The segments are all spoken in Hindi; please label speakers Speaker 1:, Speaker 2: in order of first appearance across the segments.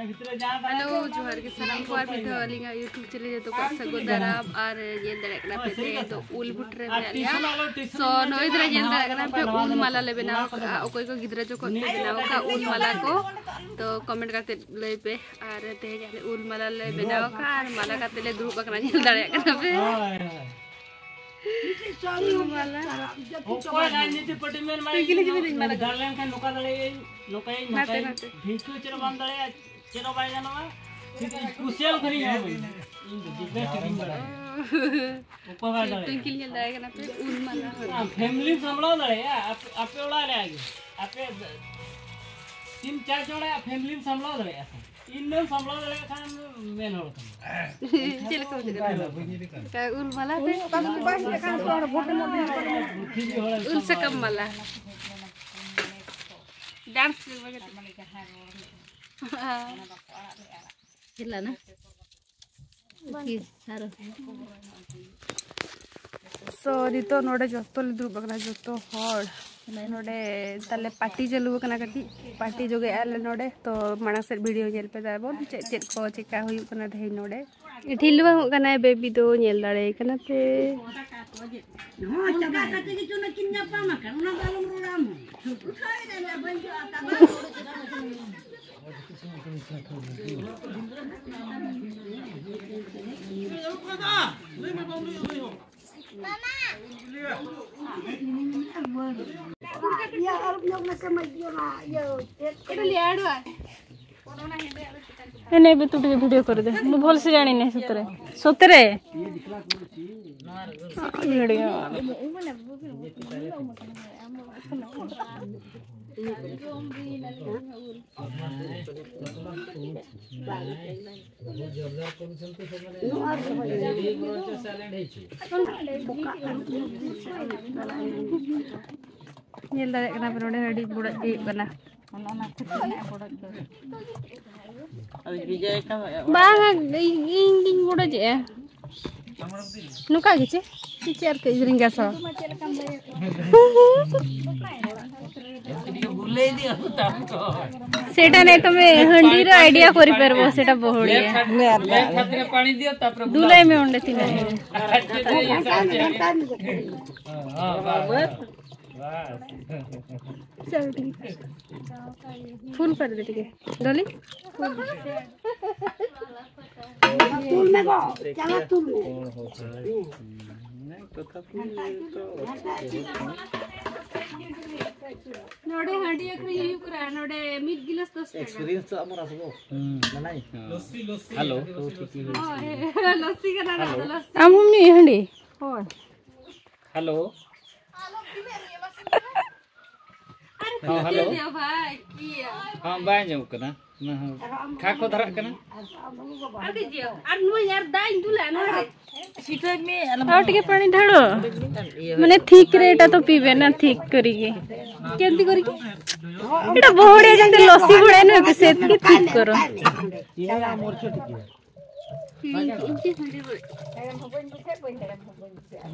Speaker 1: हेलो जोहार के सारा को भिडियो अलिंगा यूट्यूब चैनल तो सगो दाराम और ये दरकना पे तो उल बुटरे में सो नोई दरा ये दरकना पे उल माला ले बनाओ कोई को गिदरा जो को बनाओ का उल माला को तो कमेंट करते ले पे और ते जाने उल माला ले बनाओ का और माला करते ले ग्रुप बकना ये दरकना पे माला कोई राजनीति पटी में माला डालन का नोका दले नोका भिचु चरो बम दले चलो भाई जानवा कुशल खरी है ऊपर वाला ट्विंकल ये लाएगा ना पे उन माला फैमिली संभालो दले आपे उड़ा ले आगे आपे 3-4 जोड़ा फैमिली संभालो दले इनमें संभालो दले खान मेन हो चल को का उन माला पे का फोटो में उन से कम माला डांस ಇಲ್ಲ ನಾ सो तो नोडे जोतो लिद्रु बगना जोतो हॉल नोडे तले पार्टी चलु कना कटी पार्टी जोगे आले नोडे तो माना से वीडियो नेल पे दाबो चेक को चिका हुई कना दे नोडे इठिलवा कना बेबी दो नेल दाड़े कना पे हो चका कटे की चुना किन्या पामा कना दालम रुराम उठाई दे बंजो आता नहीं भी तू वीडियो कर दे मु भल से जानी नहीं सतरे सतरे वीडियो ये लगे कना पे नोडे रेडी बुड़ा ए बना अभी विजय का बांग इंग बुड़ा जे नुका गिचे टीचर के रिंगा सा सेटा नहीं तमे हंडी रो आईडिया करि परबो सेटा बहुड़िया ले खातिर पानी दियो तापर दुलाई में उंडे तिने हां बस चल ठीक फुल कर दे ठीक है डोली तूल में गो चला तूल नहीं कथा तो नोडे हंडी एकरी यू करा नोडे मिड गिलास तो एक्सपीरियंस तो हमर आसबो नाही लस्सी हेलो तो ठीक है लस्सी करा लस्सी हमनी हंडी हो हेलो हां हेलो भाई किया हां बाय जाऊ कना खाको धरा कना आके जियो आ नु यार दाई दुला न सीटा में और के पानी ढाड़ो माने ठीक रेटा तो पीबे ना ठीक करी के केंती करी के एटा बहुड़े जंते लस्सी गुड़े न के सेत के ठीक करो ये मोर छोटी इंची ठंडी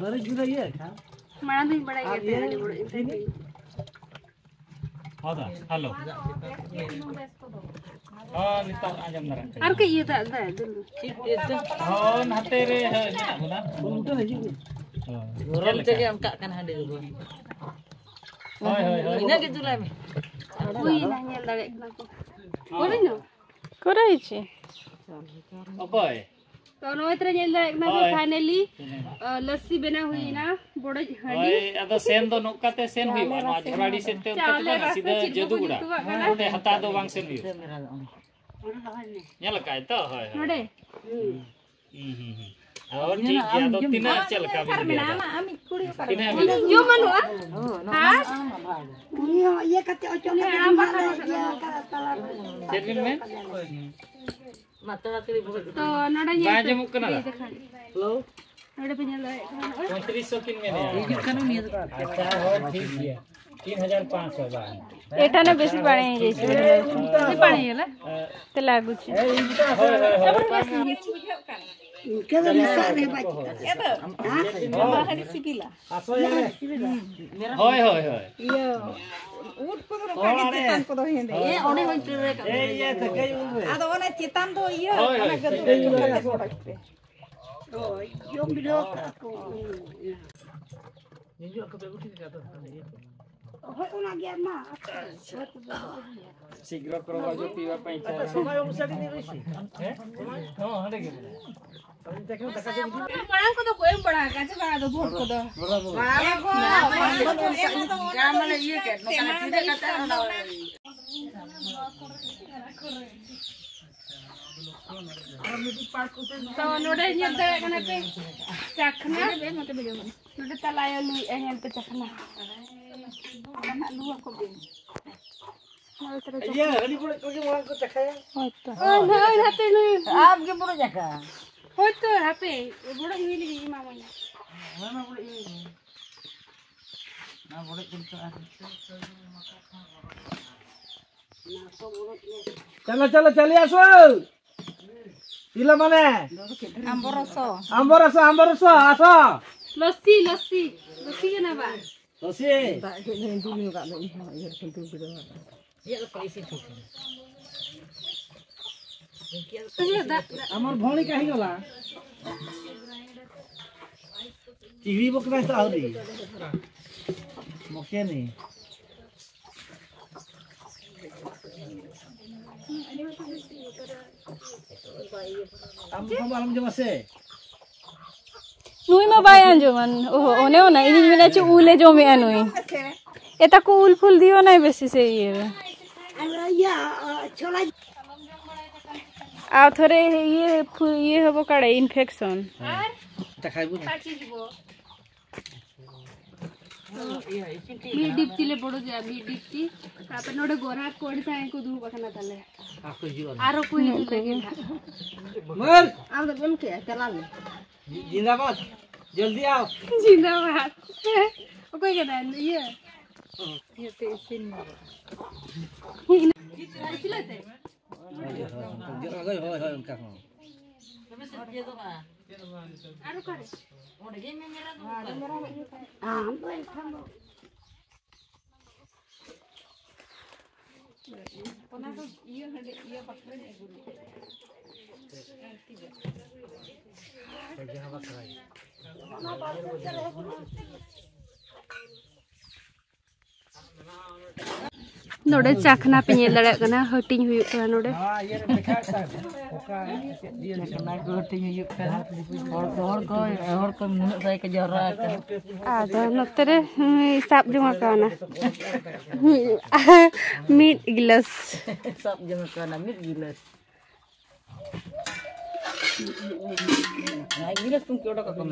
Speaker 1: बड़े जुड़ा ये माना दिन बड़ा ये हां हेलो हां निता आजम नरा आर के ये दा ठीक हां नाते रे ना उल्टा है जी रोल ते हम का कन हंडी दो होय होय इना के दुला में कोई ना नेल लगे ना को कोरे न कोराई छे अबे तो नो इतरे नेल लगे ना फाइनली लस्सी बना हुई ना बड़ हंडी अदा सेन दो नोकाते सेन हुई ना झराड़ी से ते ना सीधा जदुगुड़ा ओटे हता दो वांग सेन हुई नेल काय तो होय नोडे और ठीक है तो तीन चल का भी आमी कुड़ी तीन जो मनु हां ये कते ओचो आम सेन में तो नोडा ये बाजे मुकना हेलो नोडे पे नेल 3500 किन में ये कनो नहीं अच्छा हो ठीक है 3500 बा एटा ने बेसी पानी जैसे बेसी पानी होला ते लागु छी
Speaker 2: केदो निसा रे बाजी
Speaker 3: केदो हां हरी सिबिला
Speaker 4: आसो यारे
Speaker 1: होय होय होय
Speaker 3: यो ऊट को रो कागे चितान को दो हेंदे ए ओने होय रे
Speaker 4: ए ये त गई उन रे
Speaker 3: आदो ओने चितान दो यो ओने गदो के सोडक पे
Speaker 2: ओय यो वीडियो को
Speaker 1: निजो को पे उठी का तो
Speaker 2: होय ओना गया मा
Speaker 1: शीघ्र करवा जो पीवा पई
Speaker 4: समय अनुसार नहीं रही
Speaker 1: हैं हां हटे के
Speaker 4: देखो तका जे
Speaker 3: बड़ा को तो कोई बड़ा का से बड़ा दो भोट को दो बड़ा को गाम में ये के नका सीधे कटा ना तो नोडे नियते कने पे चखना बे मते वीडियो में नोडे तलायो लुई एहन पे चखना ना लुआ को बे
Speaker 4: ये हनी पुरे को मोरा को चखाया
Speaker 3: होतो ना हाते लुई आप के पुरो चखा होतो हाते बड़ा मिल गई मामा ने
Speaker 1: ना बड़े ना बड़े कुलता
Speaker 4: चलो चलो चली आसो इला माने आंबरस आसो
Speaker 3: लस्सी लस्सी लस्सी के ना बा
Speaker 4: लस्सी
Speaker 1: ये तो पैसे ठीक
Speaker 4: हमर भौणी काहे गला टीवी बकरा त आउरी मके नहीं हम जमासे
Speaker 5: नुई मा बायान जो मन ओहो ओने ओना इन मिना च उले जो में अनुई एता को उल फुल दियो ना बेसी से ये
Speaker 2: या छोला
Speaker 5: आ थोरे ये हबो काडे इन्फेक्शन
Speaker 4: त खाइबु ना
Speaker 3: मी डिप्चीले बडो जा मी डिप्ची तापर नोडे गोरा कोडी साय को दू बखना तले
Speaker 4: आपको जीवन
Speaker 3: आरो कोई लगे
Speaker 4: मर
Speaker 3: आ तो बन के चला ले
Speaker 4: जिंदाबाद जल्दी आओ
Speaker 3: जिंदाबाद ओ कोई के ना ये ते सिन चिल्लाते
Speaker 4: गई होय होय उनका हो
Speaker 3: आरो करे ओडे गेम में मेरा
Speaker 2: हां बोल खाओ
Speaker 3: पना तो ये हडे ये पकड़े ने गुरु
Speaker 4: जहां बकराई
Speaker 3: नोडे चखना पे ये लड़े कना हटिंग हुई कना नोडे
Speaker 4: हां ये देखा सा ओका दिए
Speaker 1: ना को हटिंग हुई पे और को मुन साई के जरा
Speaker 3: आ तो नतरे हिसाब जमा कना मीट गिलास
Speaker 1: सब जमा करना मिट गिलास ना गिलास तुम केडा का कम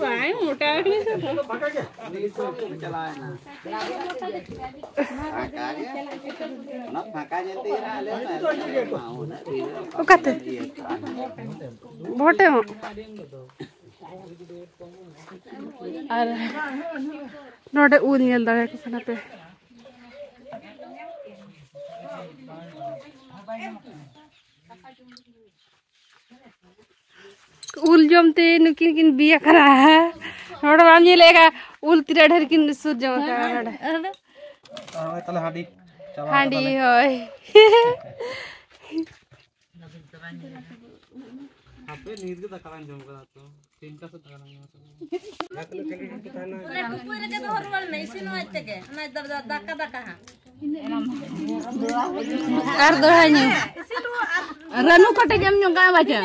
Speaker 3: भाई मोटा आदमी से
Speaker 6: चलाए ना फाका जल्दी रहा ले
Speaker 3: ओ कते भोटे हो और नोडे ऊन येल दगे कना पे उल जमते नुकिन किन बिया करा है नोडे बाम ये लेगा उल तिरा ढर किन सुर जमा करा नोडे
Speaker 4: तले हाडी
Speaker 3: हांडी होय
Speaker 4: आपे नीर के तकान जम करा तो तीनटा से तकान
Speaker 3: ar dohanya ranu kata jam nyongga baca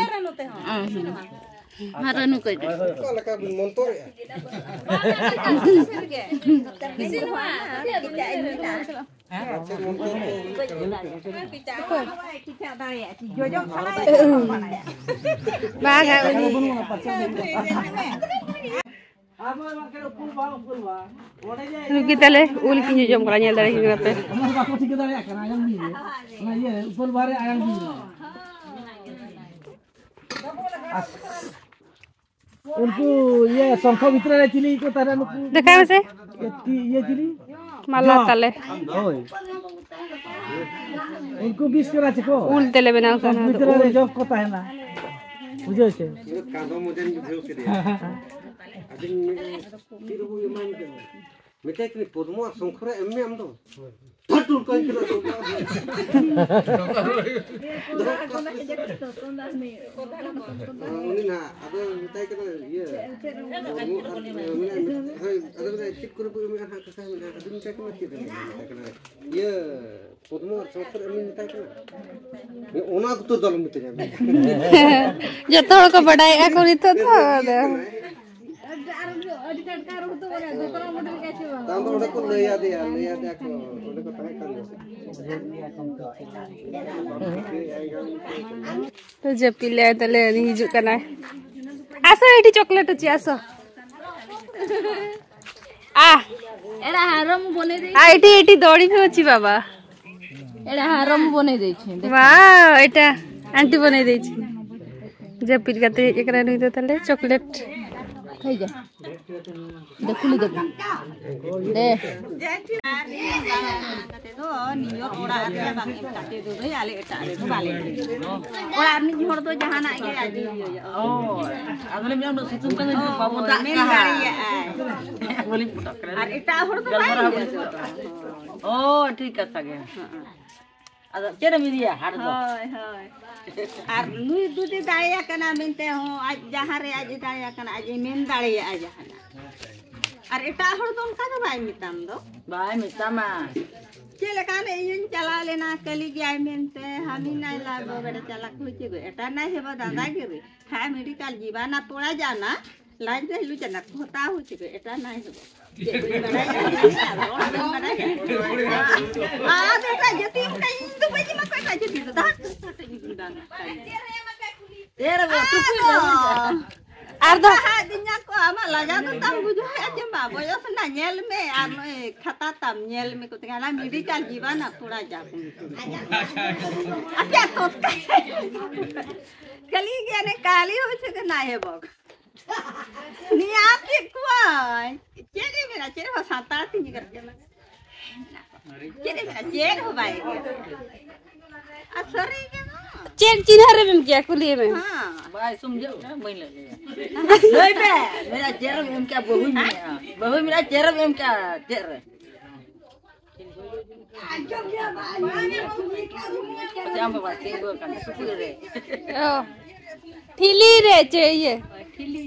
Speaker 3: ranu kata
Speaker 4: लका मोंतोर
Speaker 3: baga kita le ul kinyo jom kala nyel dari kita pe
Speaker 4: उनको ये शंख भीतर चिली को तारा नुकु
Speaker 3: देखा वैसे
Speaker 4: ये चिली
Speaker 3: माला तले
Speaker 4: होय उनको 20 करा छको
Speaker 3: उल तेले बनाओ तना
Speaker 4: मित्र रे जॉब को ताहेना बुझे छे
Speaker 6: कादो मदन बुझो के दे अदिन तिरबु यमान के मिटे के पद्मो संखरे एममे हम दो फटुल कई के दो उनी ना अबे मिटे के ये हाय अबे चिप करे पुरे में हां कसा में अदिन मिटे के मत दे ये पद्मो संखरे एममे मिटे के ओना तो दल मिटे जा
Speaker 3: जतो को बड़ाई करी तो
Speaker 6: ताम ओडे को ले आ दे को ओडे को ताहे कर
Speaker 3: तो जब पिले तले हिजु कना आसो एठी चॉकलेट अछि आसो आ
Speaker 5: एड़ा हारम बने दे
Speaker 3: आ एठी दौड़ी भी अछि बाबा
Speaker 5: एड़ा हारम बने दे छै
Speaker 3: वाह एटा आंटी बने दे छी जब पिल कते एकरा नै तो तले चॉकलेट
Speaker 5: खाई जा देखुली देबो दे
Speaker 2: kate do niyor ora ate bang em kate do dei ale eta ale do bale ora ni hor do jahana ge aji
Speaker 1: oh agale me situm kan babu tak
Speaker 2: men gari ya
Speaker 1: boli putak
Speaker 2: ar eta hor do bai
Speaker 1: oh ठीक है सगे ada cera media har do
Speaker 2: hoy hoy ar nui dudi daya kana mente ho aj jahare aj daya kana aj men daya aja hana ar eta hor do ka do bai mitam do
Speaker 1: bai mitama
Speaker 2: चले काने इन चला लेना कली जाय मेनते हमी नहीं लागो बेटा चला खुची गो एटा नहीं हेबा दादा गिरी हाय मेडिकल जीवाना पोड़ा जाना लाइन दे लु जना होता हो छिके एटा नहीं हेबो आ बेटा जति कई तो बजी म कोई काजे दी दा तेरे वो टुकुई
Speaker 3: आर दो
Speaker 2: दिन्या को आमा लगा तो तम बुझो है जमा बयस ना नेल में आर खाता तम नेल में को तंगा मेडिकल जीवाना थोड़ा जा अच्छा तो कली गया ने काली हो छे ना है बक नी आप के कुआय चेरे मेरा चेरे हो साता तीन करके ना चेरे मेरा चेर हो भाई आ सरी के ना
Speaker 3: चेक चिन्ह रे में क्या कुली में
Speaker 2: हां
Speaker 1: भाई समझो ना मैं लगे नहीं बे मेरा चेहरा में क्या बहु मेरा चेहरा में क्या चेहरा हम बात के गो का सुपुर रे
Speaker 3: ओ ठिली रे चाहिए
Speaker 2: ठिली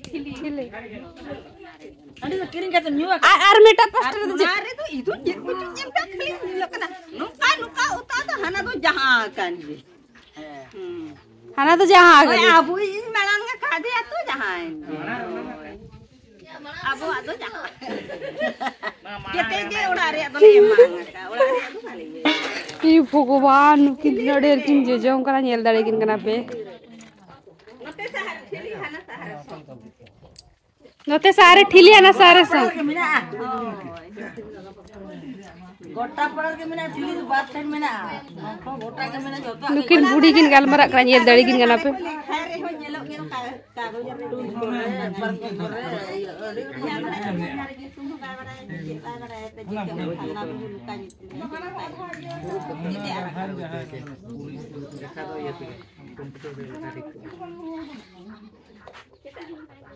Speaker 1: अरे तो किरिंग का तो न्यू
Speaker 3: आर मेटा पास्टर दे
Speaker 2: अरे तो इदु जे कुछ जेम का खली लोकना नुका नुका उता तो हना तो जहां कान जी
Speaker 3: हाना तो जहां आ गई
Speaker 2: अब इन मलांग खा दिया तो जहां अब आ तो जहां केते जे उड़ा रे तो ले मांग का उड़ा रे तो खाली
Speaker 3: ई भगवान किन नडेर किन जे जों करा नेल दाड़े किन कना पे
Speaker 2: नते सहार ठिली हना सहार
Speaker 3: नते सारे ठिली हना सारे स
Speaker 1: गोटा पड़ल के मेना ठिली बात साइड में ना गोटा के मेना जोता
Speaker 3: नुकिन बुढ़ी किन गालमरा करा नेल दाड़े किन कना पे
Speaker 2: खारे हो नेलो नेलो का कागज रे
Speaker 1: टूल करे पर करे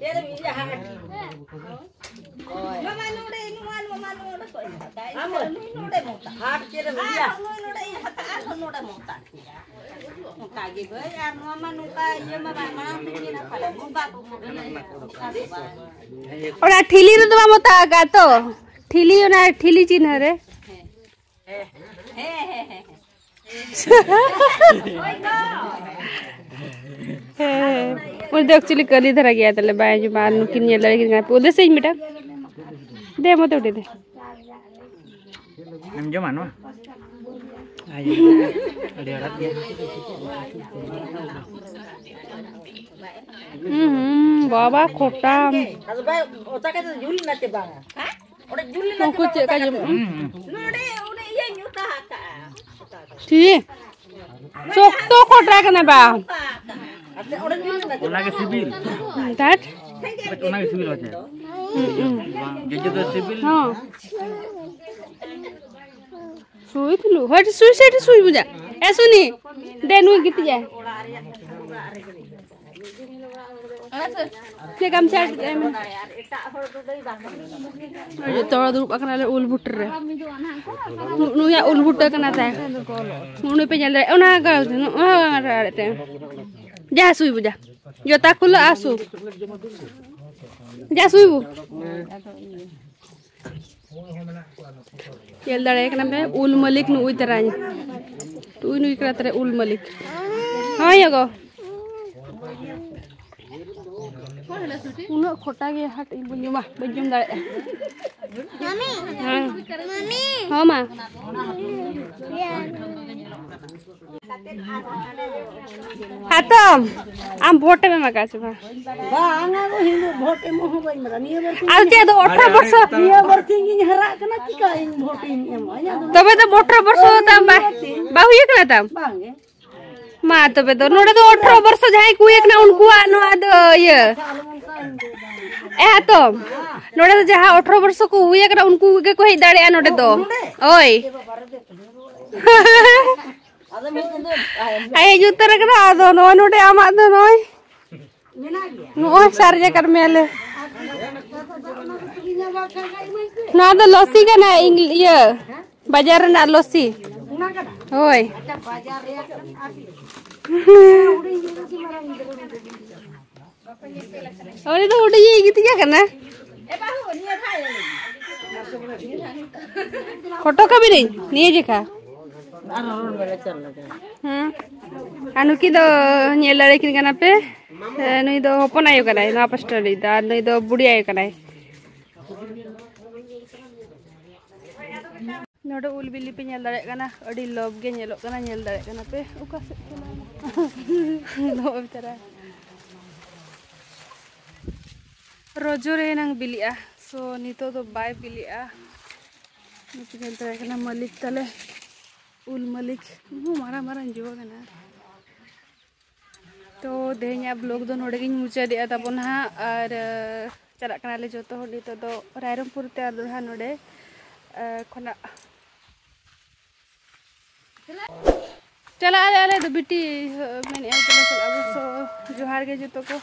Speaker 1: ये मीडिया हाट
Speaker 2: ममा नोडे को हम नोडे मोटा
Speaker 1: हाट के मीडिया
Speaker 2: नोडे हता नोडे मोटा मोटा गे भाई यार ममा नुका ये ममा मना नहीं ना खाले मुबा को
Speaker 3: ओड़ा ठिली रो दवा मता गा तो ठिली ना ठिली चिन्ह रे
Speaker 2: हे
Speaker 3: वो तो एक्चुअली कल इधर आ गया तले बाय जो बाहर नुकिन ये लड़की का उधर से ही बेटा दे मत उठे दे
Speaker 1: हम जो मानो आइए अरे रात के
Speaker 3: बाबा खोटा
Speaker 1: आज भाई ओता के जुली नाते बांगा हां ओडे जुली नाते
Speaker 3: कुछ का जो
Speaker 2: नोडे उडे ये नुता का
Speaker 3: ठीक चोक तो खोटा कना बा
Speaker 1: ओडे जुली नाते ओना के सिविल
Speaker 3: दैट
Speaker 1: ओना के सिविल होते जे जो सिविल
Speaker 3: हां सुई थलु हट सुई से सुई बुझा ए सुनी दे नुई गिति जाए से काम चाट तोड़ दुब अकना ले उल बुटर रे नुया उल बुटर कना ता नुई पे जल रे ओना गा रे जा सुई बुझा जोता खुला आसु जा सुई बु चल दाड़े कना पे उल मलिक नुई तराय तू नुई करा तरे उल मलिक हां यगो उन खोटा के हट बुजुमा बुजुम दाड़े मम्मी मम्मी हां मां हातम आम भोटे में मका छ बांगा को हिंदू भोटे में हो बई मरा निये बर आ ते 18 वर्ष निये बर थिंगिंग हरा कना की का इन भोटे में तबे तो 18 वर्ष होता बाहु एक ना तम बांगे मा तबे तो नोडे तो 18 वर्ष जाय कु एक ना उनको नो आद ये ए तो नोडे तो जहां 18 वर्ष को हुई एक ना उनको के कोई दाड़े नोडे तो ओय आए जुतर करा दो नो नोडे आमा दो नोय नो सारजे कर मेले ना तो लस्सी का ना ये बाजार ना लस्सी होय अरे तो उड़ ये गीत क्या करना फोटो कभी नहीं देखा अनु की दो ये लड़े किन करना पे नहीं दो ओपन आयो करना है ना पस्टर नहीं दो बुढ़ी आयो करना है नोडे उल बिल्ली पे नेल दाड़े कना अड़ी लोभ गे नेलो कना नेल दाड़े कना पे उका से लोभ तरा रोजो रे नंग बिलिया सो नितो तो बाय बिलिया नुपि नेल दाड़े कना मलिक तले उल मलिक मु मारा मारा जो कना तो देहnya ब्लॉग दो नोडे गिन मुचा दिया तबन हा और चला कना ले जोतो हो नितो दो रायरमपुर ते आदो हा नोडे खना चला आले तो बिटी मैंने चला चला जोहार के जो तो को